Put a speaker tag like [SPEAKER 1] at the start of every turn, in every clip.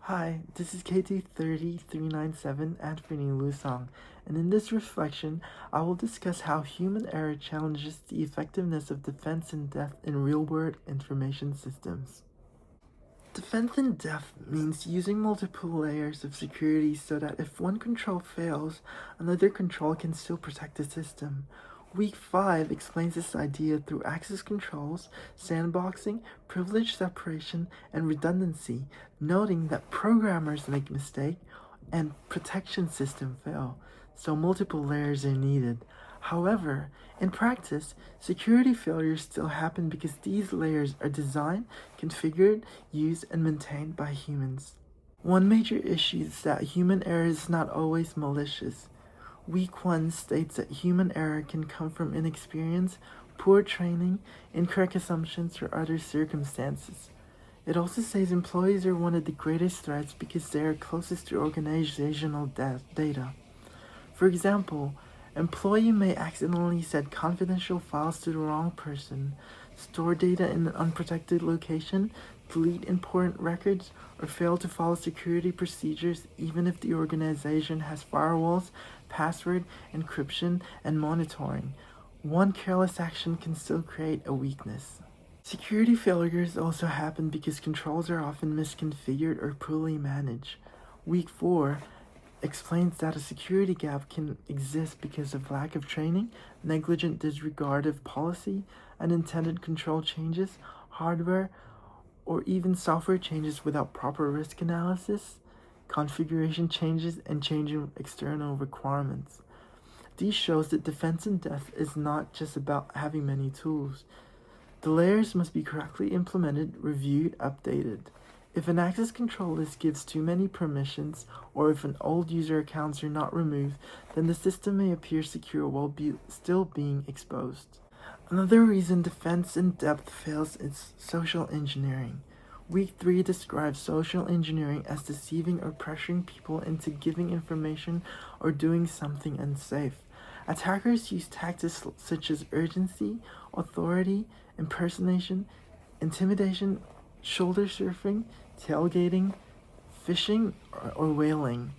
[SPEAKER 1] Hi, this is K230397 Anfernee Lusong, and in this reflection, I will discuss how human error challenges the effectiveness of defense in depth in real-world information systems. Defense in depth means using multiple layers of security so that if one control fails, another control can still protect the system. Week 5 explains this idea through access controls, sandboxing, privilege separation, and redundancy, noting that programmers make mistakes and protection systems fail, so multiple layers are needed. However, in practice, security failures still happen because these layers are designed, configured, used, and maintained by humans. One major issue is that human error is not always malicious. Week 1 states that human error can come from inexperience, poor training, incorrect assumptions, or other circumstances. It also says employees are one of the greatest threats because they are closest to organizational data. For example, employee may accidentally send confidential files to the wrong person, store data in an unprotected location, delete important records, or fail to follow security procedures even if the organization has firewalls, password, encryption, and monitoring. One careless action can still create a weakness. Security failures also happen because controls are often misconfigured or poorly managed. Week 4 explains that a security gap can exist because of lack of training, negligent disregard of policy, unintended control changes, hardware, or even software changes without proper risk analysis, configuration changes, and changing external requirements. This shows that defense in depth is not just about having many tools. The layers must be correctly implemented, reviewed, updated. If an access control list gives too many permissions, or if an old user accounts are not removed, then the system may appear secure while still being exposed. Another reason defense in depth fails is social engineering. Week 3 describes social engineering as deceiving or pressuring people into giving information or doing something unsafe. Attackers use tactics such as urgency, authority, impersonation, intimidation, shoulder surfing, tailgating, phishing, or whaling.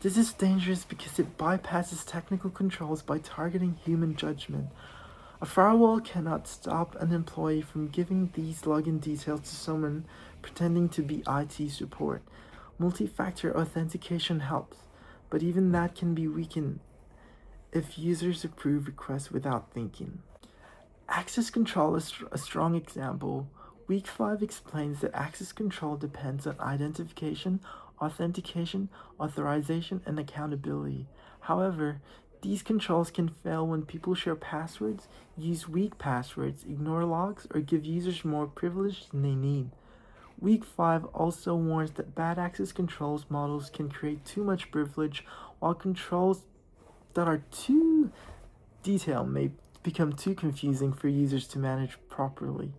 [SPEAKER 1] This is dangerous because it bypasses technical controls by targeting human judgment. A firewall cannot stop an employee from giving these login details to someone pretending to be IT support. Multi-factor authentication helps, but even that can be weakened if users approve requests without thinking. Access control is a strong example. Week 5 explains that access control depends on identification, authentication, authorization, and accountability. However, these controls can fail when people share passwords, use weak passwords, ignore logs, or give users more privilege than they need. Week 5 also warns that bad access controls models can create too much privilege, while controls that are too detailed may become too confusing for users to manage properly.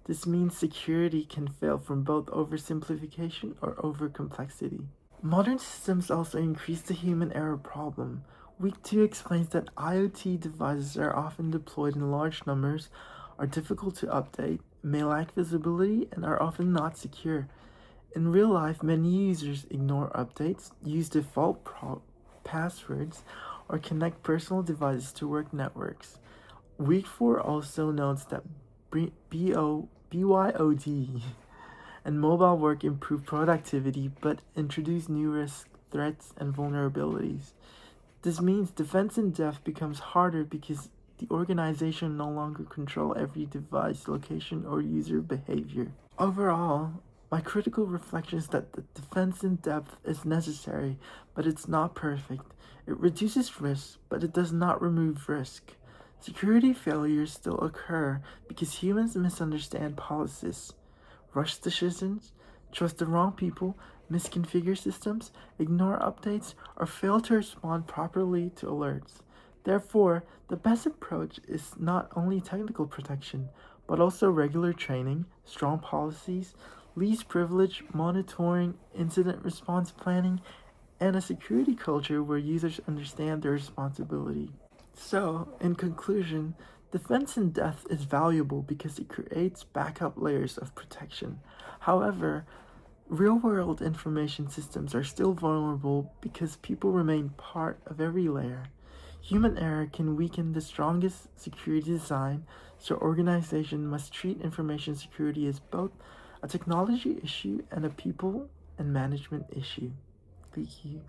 [SPEAKER 1] This means security can fail from both oversimplification or overcomplexity. Modern systems also increase the human error problem. Week 2 explains that IoT devices are often deployed in large numbers, are difficult to update, may lack visibility, and are often not secure. In real life, many users ignore updates, use default passwords, or connect personal devices to work networks. Week 4 also notes that BYOD and mobile work improve productivity but introduce new risks, threats, and vulnerabilities. This means defense in depth becomes harder because the organization no longer control every device, location, or user behavior. Overall, my critical reflection is that the defense in depth is necessary, but it's not perfect. It reduces risk, but it does not remove risk. Security failures still occur because humans misunderstand policies, rush decisions, trust the wrong people, misconfigure systems, ignore updates, or fail to respond properly to alerts. Therefore, the best approach is not only technical protection, but also regular training, strong policies, least privilege monitoring, incident response planning, and a security culture where users understand their responsibility. So, in conclusion, defense in depth is valuable because it creates backup layers of protection. However, Real-world information systems are still vulnerable because people remain part of every layer. Human error can weaken the strongest security design, so organizations must treat information security as both a technology issue and a people and management issue. Thank you.